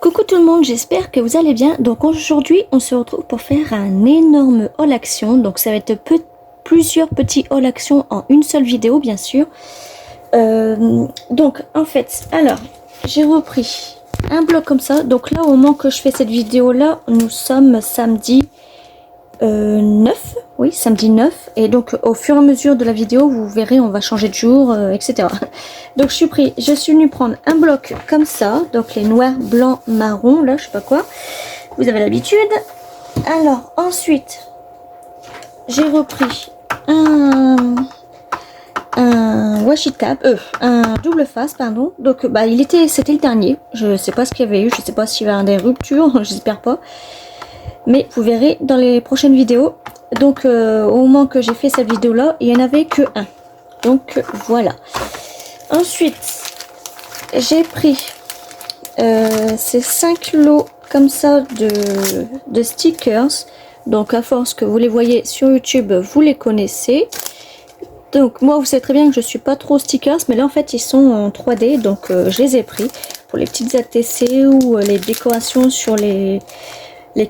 Coucou tout le monde, j'espère que vous allez bien. Donc aujourd'hui on se retrouve pour faire un énorme haul action. Donc ça va être plusieurs petits haul action en une seule vidéo bien sûr. Donc en fait, alors j'ai repris un bloc comme ça. Donc là au moment que je fais cette vidéo là, nous sommes samedi 9. Oui, samedi 9. Et donc au fur et à mesure de la vidéo, vous verrez, on va changer de jour, etc. Donc je suis venue prendre un bloc comme ça. Donc les noirs, blancs, marron, là, je sais pas quoi. Vous avez l'habitude. Alors ensuite, j'ai repris un washi tape, un double face, pardon. Donc bah c'était le dernier. Je sais pas ce qu'il y avait eu, je sais pas s'il y avait des ruptures, j'espère pas. Mais vous verrez dans les prochaines vidéos. Donc au moment que j'ai fait cette vidéo là, il n'y en avait que un. Donc voilà. Ensuite, j'ai pris ces 5 lots comme ça de stickers. Donc à force que vous les voyez sur YouTube, vous les connaissez. Donc moi vous savez très bien que je suis pas trop stickers, mais là en fait ils sont en 3D, donc je les ai pris pour les petites ATC ou les décorations sur les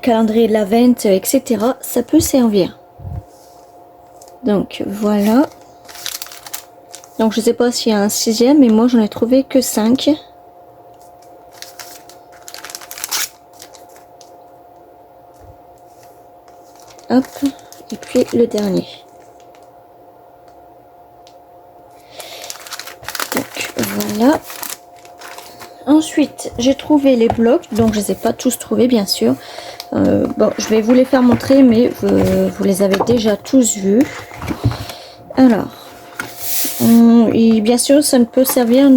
calendriers de l'Avent, etc. Ça peut servir. Donc voilà. Donc je sais pas s'il y a un 6e, mais moi j'en ai trouvé que 5. Hop, et puis le dernier. Donc voilà. Ensuite, j'ai trouvé les blocs, donc je les ai pas tous trouvés bien sûr. Bon, je vais vous les faire montrer, mais vous les avez déjà tous vus. Alors, et bien sûr, ça peut servir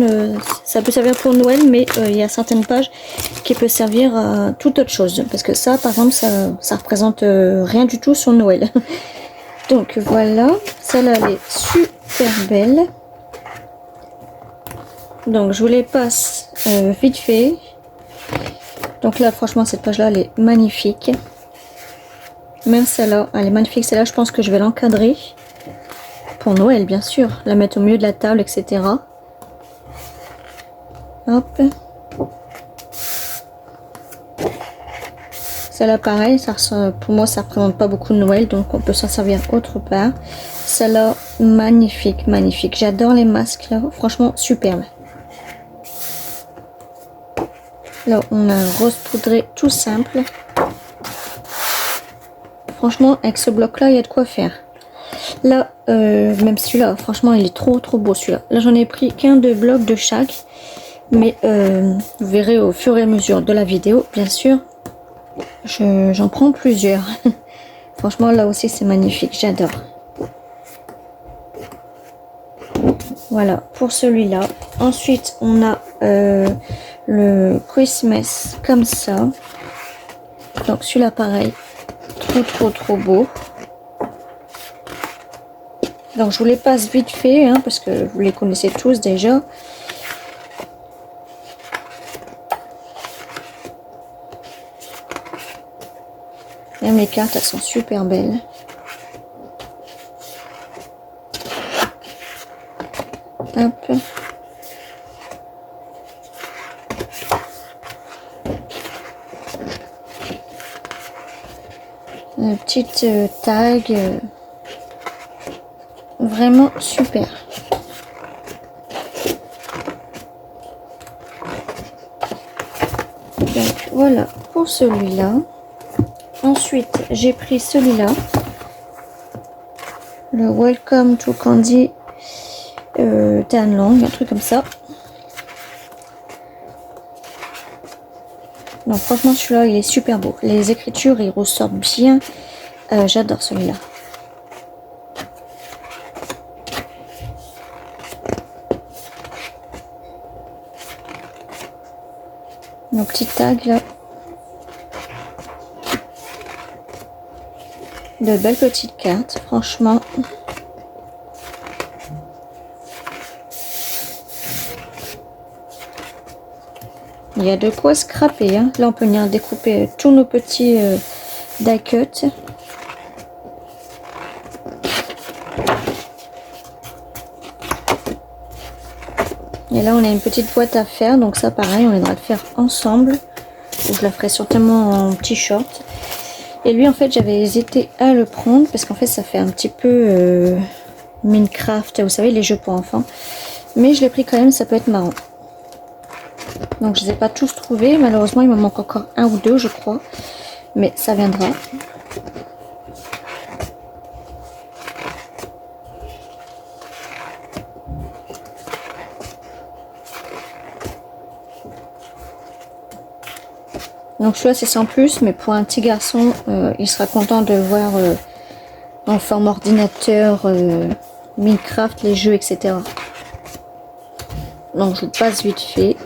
pour Noël, mais il y a certaines pages qui peuvent servir à toute autre chose. Parce que ça, par exemple, ça représente rien du tout sur Noël. Donc voilà, celle-là, elle est super belle. Donc je vous les passe vite fait. Donc là franchement cette page là elle est magnifique. Même celle-là elle est magnifique. Celle-là je pense que je vais l'encadrer. Pour Noël bien sûr. La mettre au milieu de la table, etc. Hop. Celle-là pareil. Pour moi ça représente pas beaucoup de Noël. Donc on peut s'en servir autre part. Celle-là magnifique, magnifique. J'adore les masques là. Franchement superbe. Là, on a un rose poudré tout simple. Franchement, avec ce bloc-là, il y a de quoi faire. Là, même celui-là, franchement, il est trop beau celui-là. Là, j'en ai pris qu'un de blocs de chaque. Mais vous verrez au fur et à mesure de la vidéo, bien sûr. J'en prends plusieurs. Franchement, là aussi, c'est magnifique. J'adore. Voilà, pour celui-là. Ensuite, on a le Christmas comme ça. Donc celui-là pareil, trop beau. Donc je vous les passe vite fait hein, parce que vous les connaissez tous déjà. Même les cartes elles sont super belles. Hop. Une petite tag vraiment super. Donc voilà pour celui-là. Ensuite j'ai pris celui-là, le Welcome to Candy Tan Long, un truc comme ça. Non, franchement celui-là il est super beau. Les écritures ils ressortent bien. J'adore celui-là. Nos petits tags là. De belles petites cartes, franchement. Il y a de quoi scraper. Hein. Là, on peut venir découper tous nos petits die cuts. Et là, on a une petite boîte à faire. Donc ça, pareil, on viendra le faire ensemble. où je la ferai certainement en t-shirt. Et lui en fait j'avais hésité à le prendre parce qu'en fait ça fait un petit peu Minecraft, vous savez les jeux pour enfants. Mais je l'ai pris quand même, ça peut être marrant. Donc je ne les ai pas tous trouvés, malheureusement il me manque encore un ou deux je crois. Mais ça viendra. Donc celui-là c'est sans plus, mais pour un petit garçon, il sera content de voir en forme ordinateur, Minecraft, les jeux, etc. Donc je vous passe vite fait.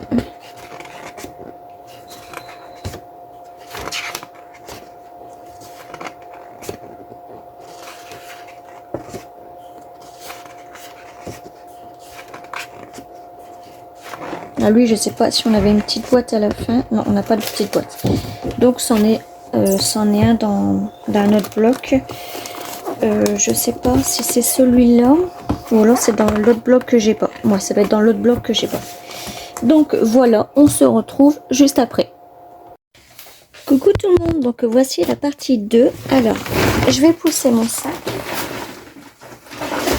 Ah, lui je sais pas si on avait une petite boîte à la fin. Non, on n'a pas de petite boîte. Donc c'en est un dans un autre bloc. Je sais pas si c'est celui-là ou alors c'est dans l'autre bloc que j'ai pas. Moi ça va être dans l'autre bloc que j'ai pas. Donc voilà, on se retrouve juste après. Coucou tout le monde, donc voici la partie 2. Alors, je vais pousser mon sac.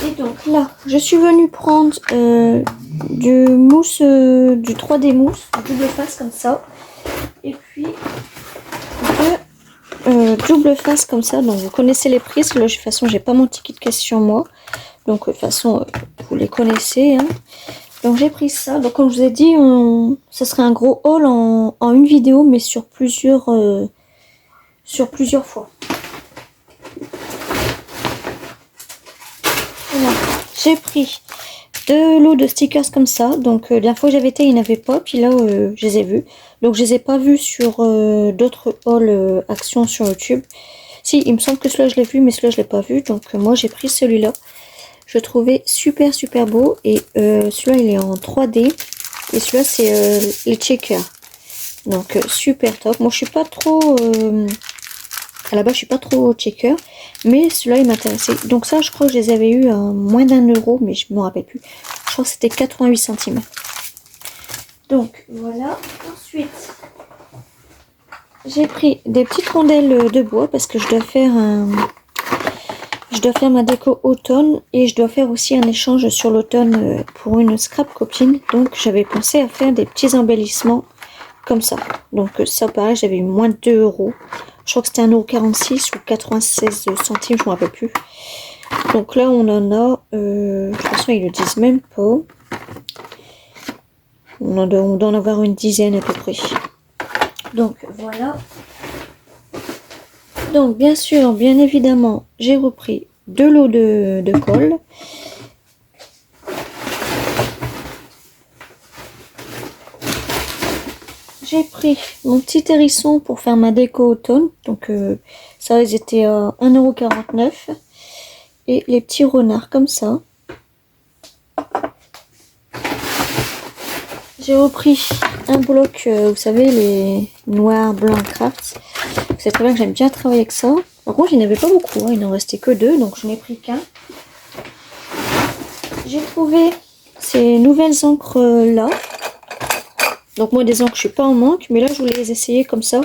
Et donc là, je suis venue prendre du mousse, du 3D mousse, double face comme ça. Et puis double face comme ça. Donc vous connaissez les prix. Là, de toute façon, j'ai pas mon ticket de caisse sur moi. Donc de toute façon, vous les connaissez. Hein. Donc j'ai pris ça. Donc comme je vous ai dit, ça serait un gros haul en une vidéo, mais sur plusieurs fois. Voilà. J'ai pris 2 lots de stickers comme ça. Donc la fois où j'avais été, il n'y en avait pas. Puis là, je les ai vus. Donc je les ai pas vus sur d'autres hauls actions sur YouTube. Si, il me semble que celui-là je l'ai vu, mais celui-là je l'ai pas vu. Donc moi j'ai pris celui-là. Je trouvais super beau. Et celui-là il est en 3D. Et celui-là c'est les checkers. Donc super top. Moi je suis pas trop... à la base je suis pas trop checker. Mais celui-là il m'intéressait. Donc ça je crois que je les avais eu à moins d'1 €. Mais je me rappelle plus. Je crois que c'était 88 centimes. Donc voilà. Ensuite, j'ai pris des petites rondelles de bois parce que je dois faire ma déco automne et je dois faire aussi un échange sur l'automne pour une scrap copine. Donc j'avais pensé à faire des petits embellissements comme ça. Donc ça pareil, j'avais eu moins de 2 €. Je crois que c'était 1,46 € ou 96 centimes, je ne me rappelle plus. Donc là on en a, de toute façon ils le disent même pas. On doit en avoir une dizaine à peu près. Donc voilà. Donc bien sûr, bien évidemment, j'ai repris 2 lots de colle. J'ai pris mon petit hérisson pour faire ma déco automne. Donc ça, ils étaient à 1,49 €. Et les petits renards comme ça. J'ai repris un bloc, vous savez, les noirs, blancs craft. C'est très bien que j'aime bien travailler avec ça. Par contre, il n'y en avait pas beaucoup, hein. Il n'en restait que 2, donc je n'ai pris qu'un. J'ai trouvé ces nouvelles encres là. Donc moi, des encres, je suis pas en manque, mais là, je voulais les essayer comme ça.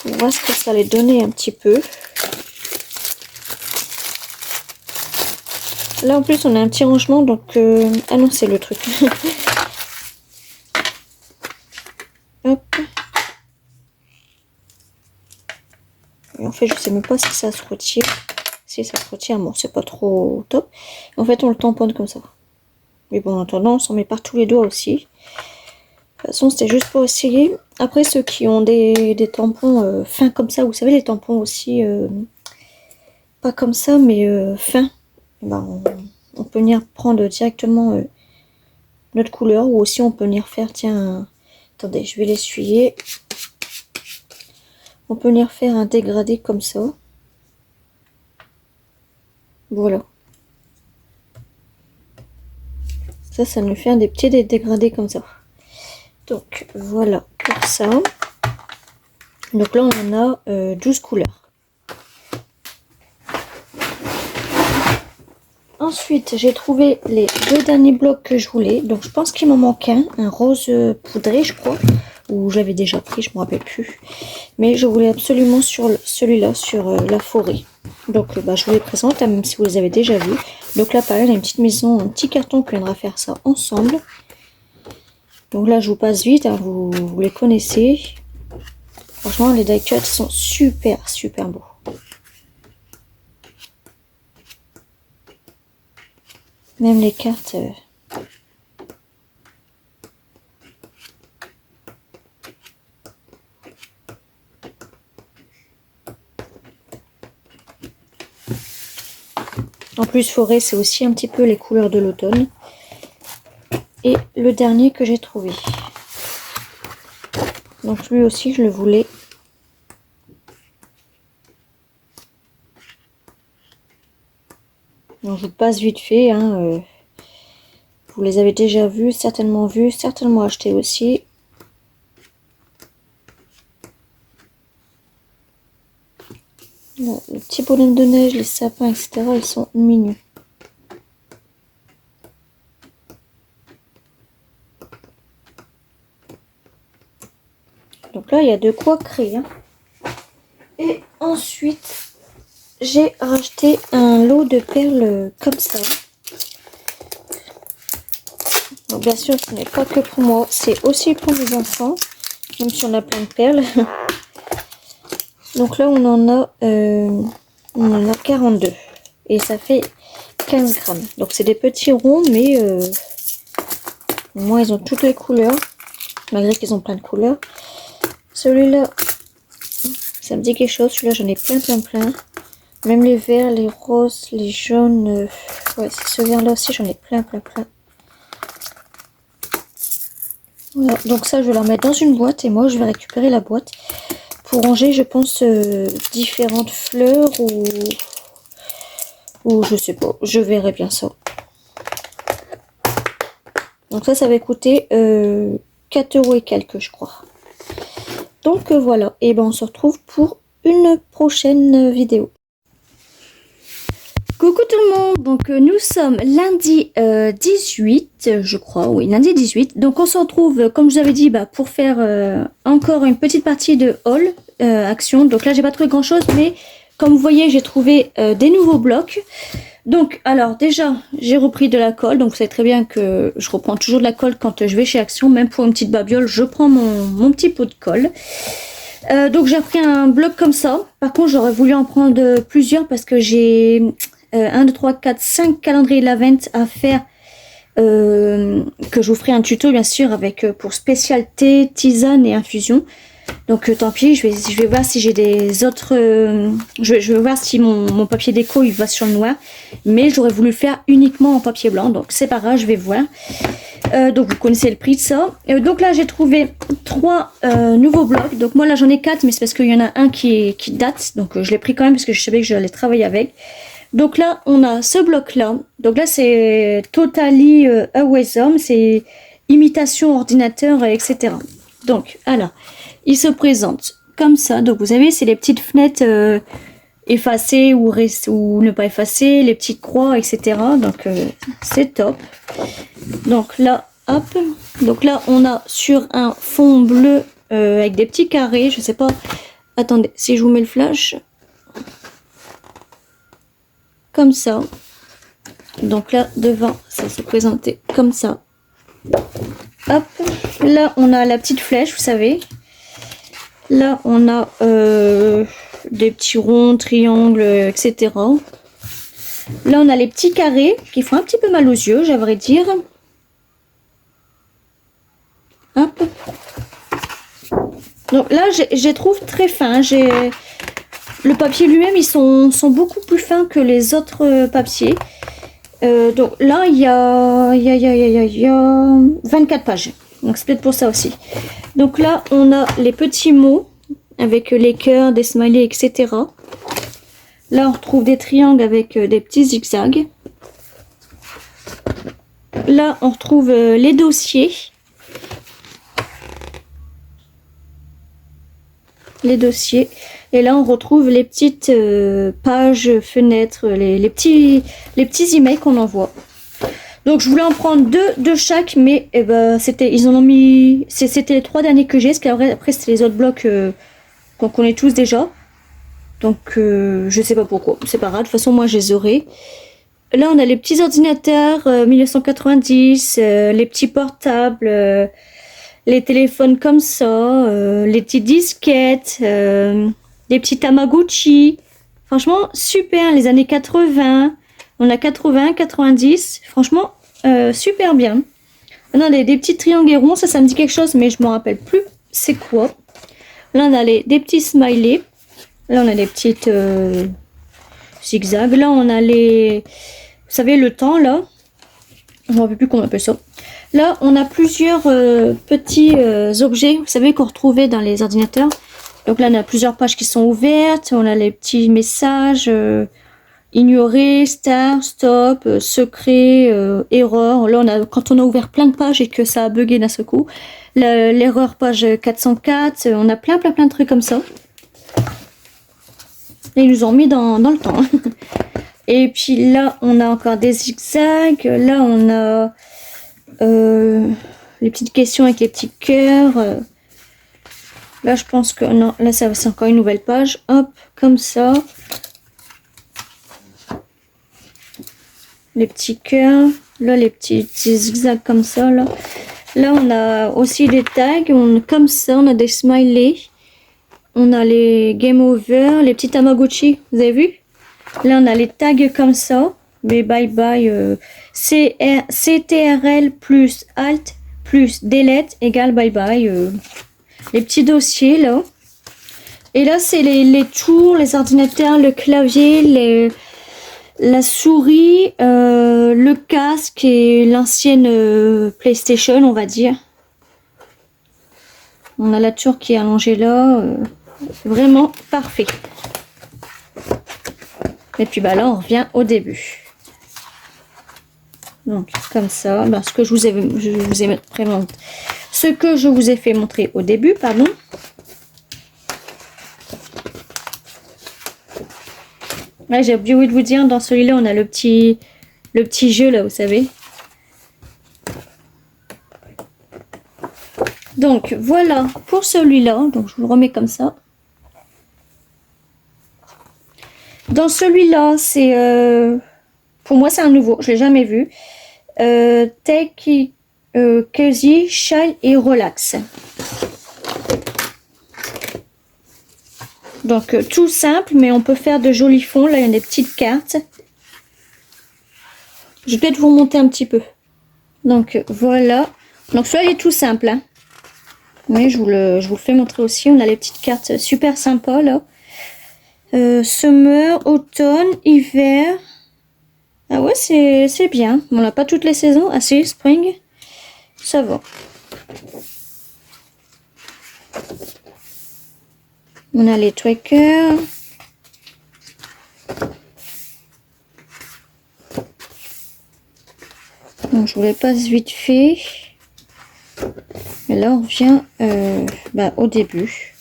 On va voir ce que ça allait donner un petit peu. Là en plus on a un petit rangement donc ah non c'est le truc. Hop. Et en fait je sais même pas si ça se retire. Si ça se retire, bon c'est pas trop top. En fait on le tamponne comme ça. Mais bon en attendant on s'en met partout les doigts aussi. De toute façon c'était juste pour essayer. Après ceux qui ont des tampons fins comme ça, vous savez les tampons aussi pas comme ça mais fins. Ben, on peut venir prendre directement notre couleur ou aussi on peut venir faire, tiens, attendez, je vais l'essuyer. On peut venir faire un dégradé comme ça. Voilà. Ça nous fait des petits dégradés comme ça. Donc voilà pour ça. Donc là on en a 12 couleurs. Ensuite, j'ai trouvé les 2 derniers blocs que je voulais. Donc, je pense qu'il m'en manque un rose poudré, je crois. ou je l'avais déjà pris, je me rappelle plus. Mais je voulais absolument sur celui-là, sur la forêt. Donc je vous les présente, hein, même si vous les avez déjà vus. Donc là pareil, j'ai une petite maison, un petit carton qui viendra faire ça ensemble. Donc là je vous passe vite, hein, vous les connaissez. Franchement les die cuts sont super beaux. Même les cartes... En plus, forêt, c'est aussi un petit peu les couleurs de l'automne. Et le dernier que j'ai trouvé. Donc lui aussi, je le voulais. Donc je vous passe vite fait. Hein, vous les avez déjà vus, certainement achetés aussi. Là, le petit bonhomme de neige, les sapins, etc. Ils sont mignons. Donc là, il y a de quoi créer. Hein. Et ensuite, j'ai racheté un lot de perles comme ça. Donc bien sûr, ce n'est pas que pour moi, c'est aussi pour mes enfants. Même si on a plein de perles. Donc là, on en a 42. Et ça fait 15 grammes. Donc c'est des petits ronds, mais au moins ils ont toutes les couleurs. Malgré qu'ils ont plein de couleurs. Celui-là, ça me dit quelque chose. Celui-là, j'en ai plein. Même les verts, les roses, les jaunes. Ouais, c'est ce vert-là aussi, j'en ai plein. Voilà, donc ça, je vais la mettre dans une boîte. Et moi, je vais récupérer la boîte pour ranger, je pense, différentes fleurs ou je sais pas. Je verrai bien ça. Donc ça va coûter 4 € et quelques, je crois. Donc voilà, et ben on se retrouve pour une prochaine vidéo. Coucou tout le monde, donc nous sommes lundi 18, je crois, oui, lundi 18. Donc on se retrouve, comme je vous avais dit, pour faire encore une petite partie de haul action. Donc là j'ai pas trouvé grand chose, mais comme vous voyez j'ai trouvé des nouveaux blocs. Donc alors déjà j'ai repris de la colle, donc vous savez très bien que je reprends toujours de la colle quand je vais chez Action, même pour une petite babiole je prends mon petit pot de colle. Donc j'ai pris un bloc comme ça, par contre j'aurais voulu en prendre plusieurs parce que j'ai 1, 2, 3, 4, 5 calendriers de l'Avent à faire, que je vous ferai un tuto bien sûr avec pour spécialité, tisane et infusion. Donc tant pis, je vais voir si j'ai des autres... je vais voir si mon papier déco il va sur le noir. Mais j'aurais voulu le faire uniquement en papier blanc. Donc c'est pas grave, je vais voir. Donc vous connaissez le prix de ça. Donc là j'ai trouvé 3 nouveaux blocs. Donc moi là j'en ai 4, mais c'est parce qu'il y en a un qui date. Donc je l'ai pris quand même parce que je savais que j'allais travailler avec. Donc là on a ce bloc là. Donc là c'est Totally Always Home. C'est imitation ordinateur, etc. Donc alors... il se présente comme ça. Donc vous savez, c'est les petites fenêtres effacées ou ne pas effacées, les petites croix, etc. Donc c'est top. Donc là, hop. Donc là, on a sur un fond bleu avec des petits carrés. Je sais pas. Attendez, si je vous mets le flash. Comme ça. Donc là, devant, ça se présentait comme ça. Hop. Là, on a la petite flèche, vous savez. Là, on a des petits ronds, triangles, etc. Là, on a les petits carrés qui font un petit peu mal aux yeux, j'aimerais dire. Hop. Donc là, je les trouve très fins. Le papier lui-même, ils sont beaucoup plus fins que les autres papiers. Donc là, il y a 24 pages. Donc c'est peut-être pour ça aussi. Donc là, on a les petits mots avec les cœurs, des smileys, etc. Là, on retrouve des triangles avec des petits zigzags. Là, on retrouve les dossiers. Les dossiers. Et là, on retrouve les petites pages, fenêtres, les petits emails qu'on envoie. Donc je voulais en prendre deux de chaque, mais eh ben, ils en ont mis, c'était les 3 derniers que j'ai, parce qu'après c'était les autres blocs qu'on connaît tous déjà. Donc je sais pas pourquoi, c'est pas grave, de toute façon moi je les aurai. Là on a les petits ordinateurs 1990, les petits portables, les téléphones comme ça, les petites disquettes, les petits Tamagotchi. Franchement super, les années 80. On a 80, 90, franchement, super bien. Là, on a des petits triangles ronds, ça me dit quelque chose, mais je ne me rappelle plus c'est quoi. Là, on a des petits smileys. Là, on a des petites zigzags. Là, on a les... Vous savez, le temps, là. Je ne me rappelle plus comment on appelle ça. Là, on a plusieurs petits objets, vous savez, qu'on retrouvait dans les ordinateurs. Donc là, on a plusieurs pages qui sont ouvertes. On a les petits messages... ignorer, star, stop, secret, erreur. Là, quand on a ouvert plein de pages et que ça a bugué d'un seul coup. L'erreur page 404. On a plein de trucs comme ça. Et ils nous ont mis dans le temps. Et puis là, on a encore des zigzags. Là, on a les petites questions avec les petits cœurs. Là, je pense que... Non, là, c'est encore une nouvelle page. Hop, comme ça. Les petits cœurs, là les petits zigzags comme ça, là on a aussi des tags, comme ça, on a des smileys, on a les game over, les petits Tamagotchi, vous avez vu? Là on a les tags comme ça, mais bye bye, CTRL plus alt plus delete égale bye bye, les petits dossiers là. Et là c'est les tours, les ordinateurs, le clavier, la souris, le casque et l'ancienne PlayStation, on va dire. On a la tour qui est allongée là. Vraiment parfait. Et puis bah là, on revient au début. Donc, comme ça. Ben, ce que je vous ai fait montrer au début, pardon. Ouais, j'ai oublié de vous dire, dans celui-là, on a le petit jeu, là, vous savez. Donc, voilà pour celui-là. Donc, je vous le remets comme ça. Dans celui-là, c'est... pour moi, c'est un nouveau. Je ne l'ai jamais vu. Take Cozy, Chill et Relax. Donc, tout simple, mais on peut faire de jolis fonds. Là, il y a des petites cartes. Je vais peut-être vous remonter un petit peu. Donc, voilà. Donc, celui-là, il est tout simple. Hein. Mais je vous le fais montrer aussi. On a les petites cartes super sympas, là. Summer, automne, hiver. Ah ouais, c'est bien. On n'a pas toutes les saisons. Ah si, spring. Ça va. On a les trackers. Donc, je vous les passe vite fait. Et là, on revient au début.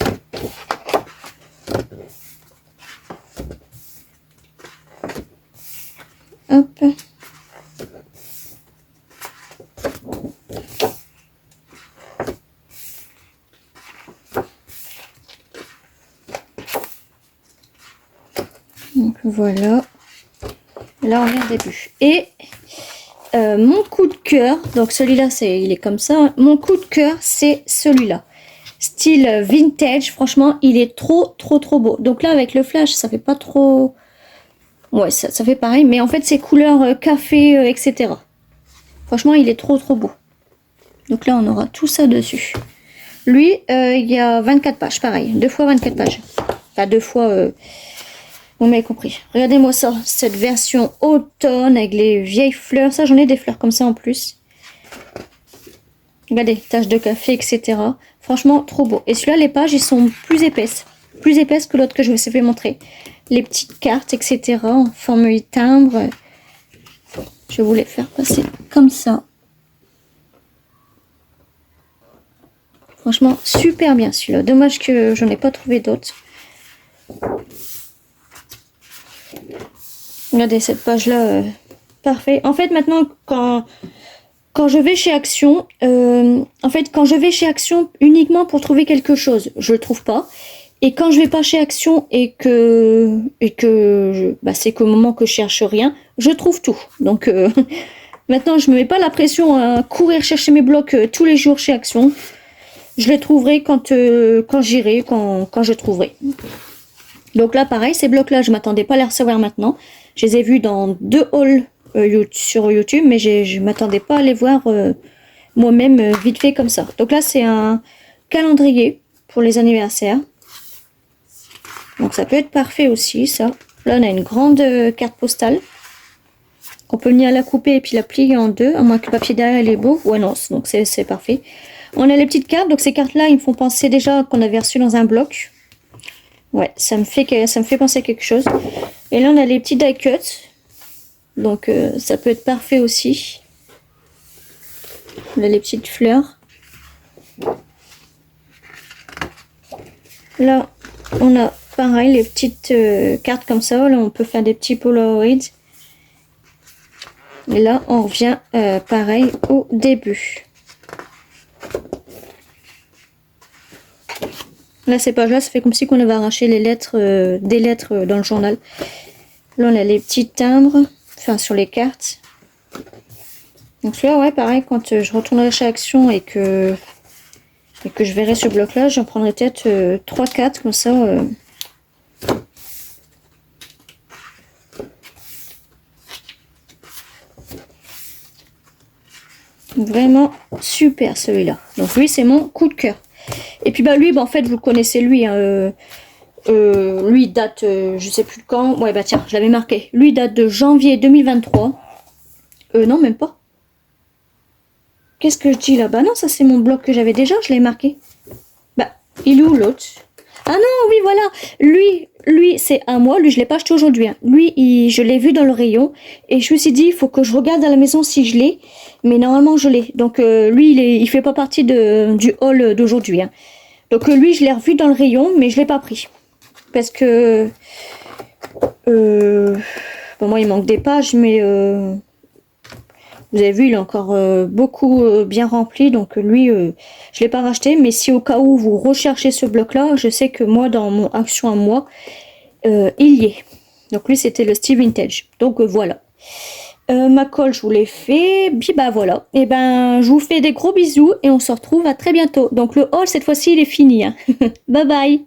Hop. Donc voilà. Là on vient au début. Et mon coup de cœur, donc celui-là il est comme ça. Mon coup de cœur c'est celui-là. Style vintage, franchement il est trop beau. Donc là avec le flash ça fait pas trop... Ouais ça fait pareil, mais en fait c'est couleur café, etc. Franchement il est trop beau. Donc là on aura tout ça dessus. Lui il y a 24 pages, pareil, 2 fois 24 pages. Enfin 2 fois... Vous m'avez compris. Regardez-moi ça, cette version automne avec les vieilles fleurs. Ça, j'en ai des fleurs comme ça en plus. Regardez, taches de café, etc. Franchement, trop beau. Et celui-là, les pages, ils sont plus épaisses. Plus épaisses que l'autre que je vous ai fait montrer. Les petites cartes, etc. en forme timbre. Je vais vous les faire passer comme ça. Franchement, super bien celui-là. Dommage que j'en ai pas trouvé d'autres. Regardez cette page là, Parfait. En fait, maintenant, quand je vais chez Action, quand je vais chez Action uniquement pour trouver quelque chose, je le trouve pas. Et quand je vais pas chez Action et que c'est qu'au moment que je cherche rien, je trouve tout. Donc maintenant, je me mets pas la pression à courir chercher mes blocs tous les jours chez Action. Je les trouverai quand j'irai, quand je trouverai. Donc là, pareil, ces blocs-là, je m'attendais pas à les recevoir maintenant. Je les ai vus dans 2 hauls sur YouTube, mais je m'attendais pas à les voir moi-même vite fait comme ça. Donc là, c'est un calendrier pour les anniversaires. Donc ça peut être parfait aussi, ça. Là, on a une grande carte postale qu'on peut venir la couper et puis la plier en 2, à moins que le papier derrière il est beau. Ouais, non, donc c'est parfait. On a les petites cartes, donc ces cartes-là, ils me font penser déjà qu'on avait reçu dans un bloc. Ouais, ça me fait penser à quelque chose. Et là, on a les petits die cuts. Donc, ça peut être parfait aussi. On a les petites fleurs. Là, on a pareil, les petites cartes comme ça. Là, on peut faire des petits Polaroids. Et là, on revient pareil au début. Là, ces pages-là, ça fait comme si on avait arraché les lettres, des lettres dans le journal. Là, on a les petits timbres, enfin sur les cartes. Donc là, ouais, pareil, quand je retournerai chez Action et que je verrai ce bloc-là, j'en prendrai peut-être 3-4 comme ça. Vraiment super celui-là. Donc lui, c'est mon coup de cœur. Et puis lui, en fait, vous le connaissez lui. Hein, lui date, je sais plus quand. Ouais, tiens, je l'avais marqué. Lui date de janvier 2023. Non, même pas. Qu'est-ce que je dis là? Non, ça c'est mon bloc que j'avais déjà, je l'ai marqué. Il est où l'autre? Ah non, oui, voilà. Lui, c'est à moi. Lui, je l'ai pas acheté aujourd'hui. Hein. Lui, je l'ai vu dans le rayon. Et je me suis dit, il faut que je regarde à la maison si je l'ai. Mais normalement, je l'ai. Donc, lui, il fait pas partie du haul d'aujourd'hui. Hein. Donc, lui, je l'ai revu dans le rayon, mais je l'ai pas pris. Parce que... moi, il manque des pages, mais... vous avez vu, il est encore beaucoup bien rempli. Donc, lui, je l'ai pas racheté. Mais si au cas où vous recherchez ce bloc-là, je sais que moi, dans mon action à moi, il y est. Donc, lui, c'était le style vintage. Donc, voilà. Ma colle, je vous l'ai fait. Puis, voilà. Et je vous fais des gros bisous et on se retrouve à très bientôt. Donc, le haul, cette fois-ci, il est fini. Hein. Bye bye.